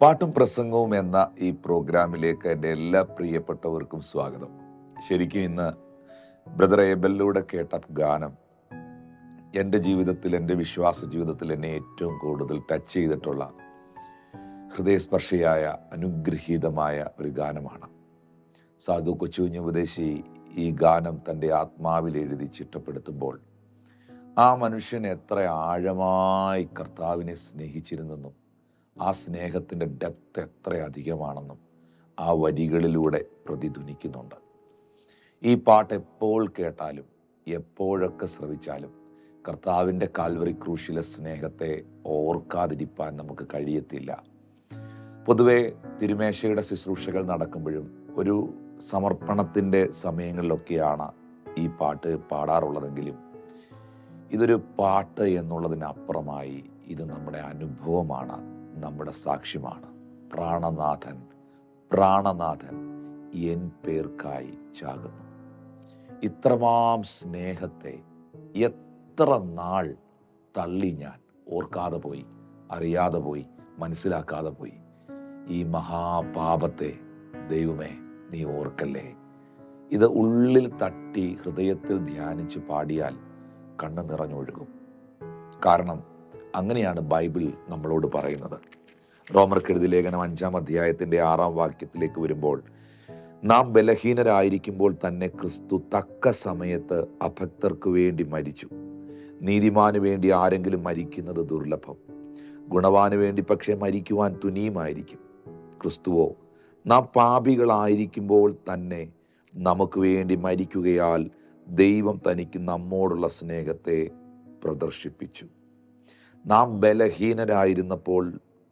പാട്ടും പ്രസംഗവും എന്ന ഈ പ്രോഗ്രാമിലേക്ക് എൻ്റെ എല്ലാ പ്രിയപ്പെട്ടവർക്കും സ്വാഗതം. ശരിക്കും ഇന്ന് ബ്രദർ ഏബലിലൂടെ കേട്ട ഗാനം എൻ്റെ ജീവിതത്തിൽ, എൻ്റെ വിശ്വാസ ജീവിതത്തിൽ എന്നെ ഏറ്റവും കൂടുതൽ ടച്ച് ചെയ്തിട്ടുള്ള ഹൃദയസ്പർശിയായ അനുഗ്രഹീതമായ ഒരു ഗാനമാണ്. സാധു കൊച്ചുകുഞ്ഞ് ഉപദേശി ഈ ഗാനം തൻ്റെ ആത്മാവിൽ എഴുതി ചിട്ടപ്പെടുത്തുമ്പോൾ ആ മനുഷ്യൻ എത്ര ആഴമായി കർത്താവിനെ സ്നേഹിച്ചിരുന്നെന്നും ആ സ്നേഹത്തിൻ്റെ ഡെപ്ത് എത്ര അധികമാണെന്നും ആ വരികളിലൂടെ പ്രതിധ്വനിക്കുന്നുണ്ട്. ഈ പാട്ട് എപ്പോൾ കേട്ടാലും എപ്പോഴൊക്കെ ശ്രവിച്ചാലും കർത്താവിൻ്റെ കാൽവറി ക്രൂശിലെ സ്നേഹത്തെ ഓർക്കാതിരിപ്പാൻ നമുക്ക് കഴിയത്തില്ല. പൊതുവെ തിരുമേശയുടെ ശുശ്രൂഷകൾ നടക്കുമ്പോഴും ഒരു സമർപ്പണത്തിൻ്റെ സമയങ്ങളിലൊക്കെയാണ് ഈ പാട്ട് പാടാറുള്ളതെങ്കിലും ഇതൊരു പാട്ട് എന്നുള്ളതിനപ്പുറമായി ഇത് നമ്മുടെ അനുഭവമാണ്, നമ്മുടെ സാക്ഷ്യമാണ്. പ്രാണനാഥൻ പ്രാണനാഥൻ എൻ പേർക്കായി ചാകുന്നു. ഇത്രമാം സ്നേഹത്തെ എത്ര നാൾ തള്ളി ഞാൻ ഓർക്കാതെ പോയി, അറിയാതെ പോയി, മനസ്സിലാക്കാതെ പോയി. ഈ മഹാപാപത്തെ ദൈവമേ നീ ഓർക്കല്ലേ. ഇത് ഉള്ളിൽ തട്ടി ഹൃദയത്തിൽ ധ്യാനിച്ച് പാടിയാൽ കണ്ണ് നിറഞ്ഞൊഴുകും. കാരണം അങ്ങനെയാണ് ബൈബിൾ നമ്മളോട് പറയുന്നത്. റോമർക്കെഴുതിയ ലേഖനം 5-ാം അധ്യായത്തിൻ്റെ 6-ാം വാക്യത്തിലേക്ക് വരുമ്പോൾ, നാം ബലഹീനരായിരിക്കുമ്പോൾ തന്നെ ക്രിസ്തു തക്ക സമയത്ത് അഭക്തർക്ക് വേണ്ടി മരിച്ചു. നീതിമാന് വേണ്ടി ആരെങ്കിലും മരിക്കുന്നത് ദുർലഭം, ഗുണവാന് വേണ്ടി പക്ഷേ മരിക്കുവാൻ തുനിയുമായിരിക്കും. ക്രിസ്തുവോ നാം പാപികളായിരിക്കുമ്പോൾ തന്നെ നമുക്ക് വേണ്ടി മരിക്കുകയാൽ ദൈവം തനിക്ക് നമ്മോടുള്ള സ്നേഹത്തെ പ്രദർശിപ്പിച്ചു. നാം ബലഹീനരായിരുന്നപ്പോൾ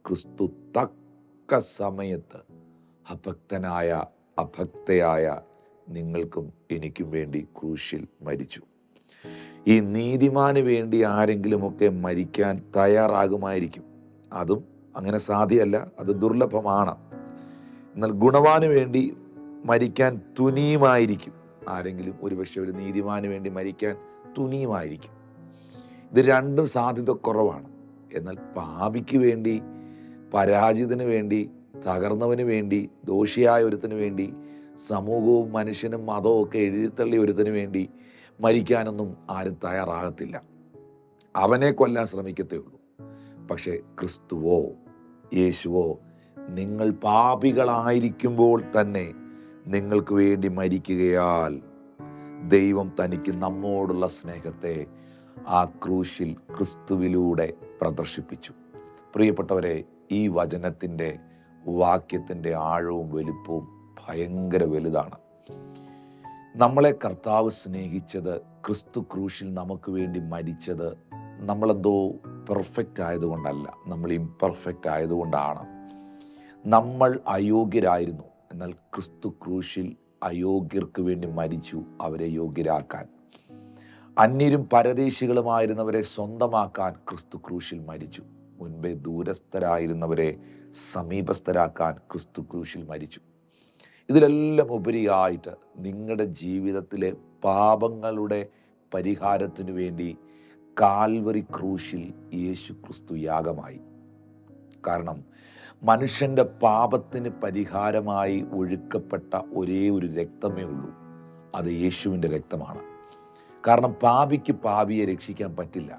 ക്രിസ്തു തക്ക സമയത്ത് അഭക്തയായ നിങ്ങൾക്കും എനിക്കും വേണ്ടി ക്രൂശിൽ മരിച്ചു. ഈ നീതിമാന് വേണ്ടി ആരെങ്കിലുമൊക്കെ മരിക്കാൻ തയ്യാറാകുമായിരിക്കും. അതും അങ്ങനെ സാധ്യമല്ല, അത് ദുർലഭമാണ്. എന്നാൽ ഗുണവാന് വേണ്ടി മരിക്കാൻ തുനിയുമായിരിക്കും. ആരെങ്കിലും ഒരുപക്ഷെ ഒരു നീതിമാന് വേണ്ടി മരിക്കാൻ തുനിയുമായിരിക്കും. ഇത് രണ്ടും സാധ്യത കുറവാണ്. എന്നാൽ പാപിക്ക് വേണ്ടി, പരാജിതന് വേണ്ടി, തകർന്നവന് വേണ്ടി, ദോഷിയായ ഒരുത്തിന് വേണ്ടി, സമൂഹവും മനുഷ്യനും മതവും ഒക്കെ എഴുതിത്തള്ളിയ ഒരുത്തിന് വേണ്ടി മരിക്കാനൊന്നും ആരും തയ്യാറാകത്തില്ല. അവനെ കൊല്ലാൻ ശ്രമിക്കത്തേ ഉള്ളൂ. പക്ഷേ ക്രിസ്തുവോ, യേശുവോ നിങ്ങൾ പാപികളായിരിക്കുമ്പോൾ തന്നെ നിങ്ങൾക്ക് വേണ്ടി മരിക്കുകയാൽ ദൈവം തനിക്ക് നമ്മോടുള്ള സ്നേഹത്തെ ആ ക്രൂശിൽ ക്രിസ്തുവിലൂടെ പ്രദർശിപ്പിച്ചു. പ്രിയപ്പെട്ടവരെ, ഈ വചനത്തിൻ്റെ വാക്യത്തിൻ്റെ ആഴവും വലുപ്പവും ഭയങ്കര വലുതാണ്. നമ്മളെ കർത്താവ് സ്നേഹിച്ചത്, ക്രിസ്തു ക്രൂശിൽ നമുക്ക് വേണ്ടി മരിച്ചത് നമ്മളെന്തോ പെർഫെക്റ്റ് ആയതുകൊണ്ടല്ല, നമ്മൾ ഇംപെർഫെക്റ്റ് ആയതുകൊണ്ടാണ്. നമ്മൾ അയോഗ്യരായിരുന്നു, എന്നാൽ ക്രിസ്തു ക്രൂശിൽ അയോഗ്യർക്ക് വേണ്ടി മരിച്ചു അവരെ യോഗ്യരാക്കാൻ. അന്യരും പരദേശികളുമായിരുന്നവരെ സ്വന്തമാക്കാൻ ക്രിസ്തു ക്രൂശിൽ മരിച്ചു. മുൻപേ ദൂരസ്ഥരായിരുന്നവരെ സമീപസ്ഥരാക്കാൻ ക്രിസ്തു ക്രൂശിൽ മരിച്ചു. ഇതിലെല്ലാം ഉപരിയായിട്ട് നിങ്ങളുടെ ജീവിതത്തിലെ പാപങ്ങളുടെ പരിഹാരത്തിനു വേണ്ടി കാൽവറി ക്രൂശിൽ യേശു ക്രിസ്തു യാഗമായി. കാരണം മനുഷ്യൻ്റെ പാപത്തിന് പരിഹാരമായി ഒഴുക്കപ്പെട്ട ഒരേ ഒരു രക്തമേ ഉള്ളൂ, അത് യേശുവിൻ്റെ രക്തമാണ്. കാരണം പാപിക്ക് പാപിയെ രക്ഷിക്കാൻ പറ്റില്ല,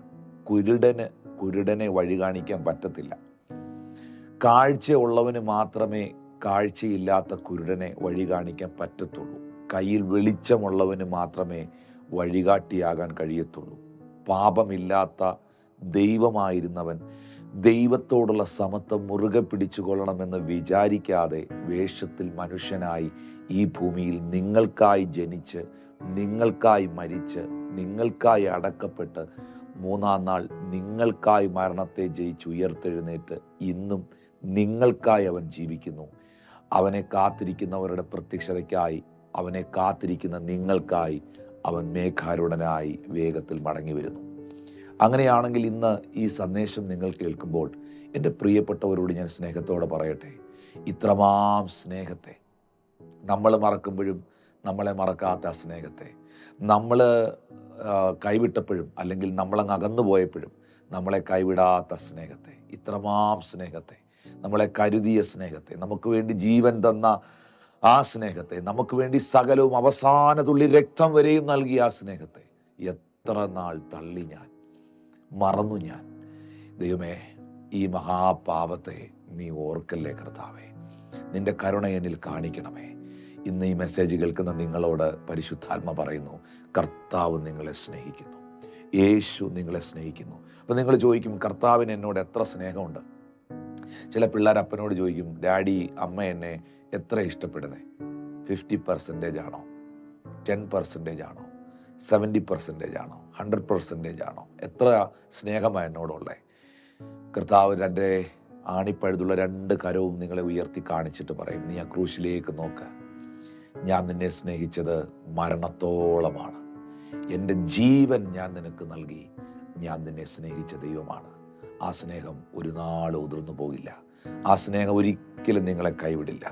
കുരുടനെ വഴി കാണിക്കാൻ പറ്റത്തില്ല. കാഴ്ചയുള്ളവന് മാത്രമേ കാഴ്ചയില്ലാത്ത കുരുടനെ വഴി കാണിക്കാൻ പറ്റത്തുള്ളൂ. കയ്യിൽ വെളിച്ചമുള്ളവന് മാത്രമേ വഴികാട്ടിയാകാൻ കഴിയത്തുള്ളൂ. പാപമില്ലാത്ത ദൈവമായിരുന്നവൻ ദൈവത്തോടുള്ള സമത്വം മുറുകെ പിടിച്ചുകൊള്ളണമെന്ന് വിചാരിക്കാതെ വേഷത്തിൽ മനുഷ്യനായി ഈ ഭൂമിയിൽ നിങ്ങൾക്കായി ജനിച്ച്, നിങ്ങൾക്കായി മരിച്ച്, നിങ്ങൾക്കായി അടക്കപ്പെട്ട്, മൂന്നാം നാൾ നിങ്ങൾക്കായി മരണത്തെ ജയിച്ച് ഉയർത്തെഴുന്നേറ്റ് ഇന്നും നിങ്ങൾക്കായി അവൻ ജീവിക്കുന്നു. അവനെ കാത്തിരിക്കുന്നവരുടെ പ്രത്യക്ഷതയ്ക്കായി, അവനെ കാത്തിരിക്കുന്ന നിങ്ങൾക്കായി അവൻ മേഘാരൂഢനായി വേഗത്തിൽ മടങ്ങി വരുന്നു. അങ്ങനെയാണെങ്കിൽ ഇന്ന് ഈ സന്ദേശം നിങ്ങൾ കേൾക്കുമ്പോൾ എൻ്റെ പ്രിയപ്പെട്ടവരോട് ഞാൻ സ്നേഹത്തോടെ പറയട്ടെ, ഇത്രമാം സ്നേഹത്തെ, നമ്മൾ മറക്കുമ്പോഴും നമ്മളെ മറക്കാത്ത ആ സ്നേഹത്തെ, നമ്മൾ കൈവിട്ടപ്പോഴും അല്ലെങ്കിൽ നമ്മളങ്ങ് അകന്നു പോയപ്പോഴും നമ്മളെ കൈവിടാത്ത സ്നേഹത്തെ, ഇത്രമാം സ്നേഹത്തെ, നമ്മളെ കരുതിയ സ്നേഹത്തെ, നമുക്ക് വേണ്ടി ജീവൻ തന്ന ആ സ്നേഹത്തെ, നമുക്ക് വേണ്ടി സകലവും അവസാന തുള്ളി രക്തം വരെയും നൽകിയ ആ സ്നേഹത്തെ എത്ര നാൾ തള്ളി ഞാൻ, മറന്നു ഞാൻ. ദൈവമേ, ഈ മഹാപാപത്തെ നീ ഓർക്കല്ലേ കർത്താവേ, നിന്റെ കരുണ എന്നിൽ കാണിക്കണമേ. ഇന്ന് ഈ മെസ്സേജ് കേൾക്കുന്ന നിങ്ങളോട് പരിശുദ്ധാത്മ പറയുന്നു, കർത്താവ് നിങ്ങളെ സ്നേഹിക്കുന്നു, യേശു നിങ്ങളെ സ്നേഹിക്കുന്നു. അപ്പം നിങ്ങൾ ചോദിക്കും, കർത്താവിന് എന്നോട് എത്ര സ്നേഹമുണ്ട്? ചില പിള്ളേർ അപ്പനോട് ചോദിക്കും, ഡാഡി അമ്മ എന്നെ എത്ര ഇഷ്ടപ്പെടുന്നേ? 50% ആണോ, 10% ആണോ, 70% ആണോ, 100% ആണോ? എത്ര സ്നേഹമാണ് എന്നോടുള്ളേ? കർത്താവ് തൻ്റെ ആണിപ്പഴുതുള്ള 2 കരവും നിങ്ങളെ ഉയർത്തി കാണിച്ചിട്ട് പറയും, നീ ആ ക്രൂശിലേക്ക് നോക്ക്. ഞാൻ നിന്നെ സ്നേഹിച്ചത് മരണത്തോളമാണ്. എൻ്റെ ജീവൻ ഞാൻ നിനക്ക് നൽകി. ഞാൻ നിന്നെ സ്നേഹിച്ച ദൈവമാണ്. ആ സ്നേഹം ഒരു നാൾ ഉതിർന്നു പോകില്ല. ആ സ്നേഹം ഒരിക്കലും നിങ്ങളെ കൈവിടില്ല.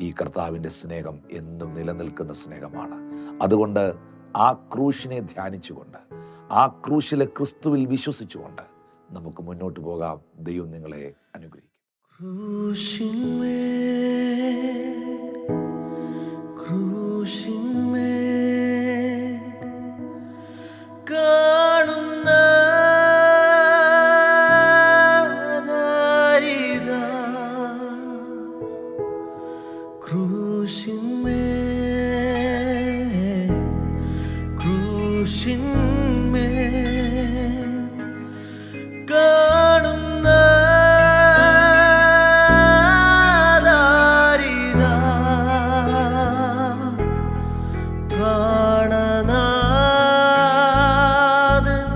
ഈ കർത്താവിൻ്റെ സ്നേഹം എന്നും നിലനിൽക്കുന്ന സ്നേഹമാണ്. അതുകൊണ്ട് ആ ക്രൂശിനെ ധ്യാനിച്ചുകൊണ്ട്, ആ ക്രൂശിലെ ക്രിസ്തുവിൽ വിശ്വസിച്ചുകൊണ്ട് നമുക്ക് മുന്നോട്ട് പോകാം. ദൈവം നിങ്ങളെ അനുഗ്രഹിക്കും. പ്രാണനാഥൻ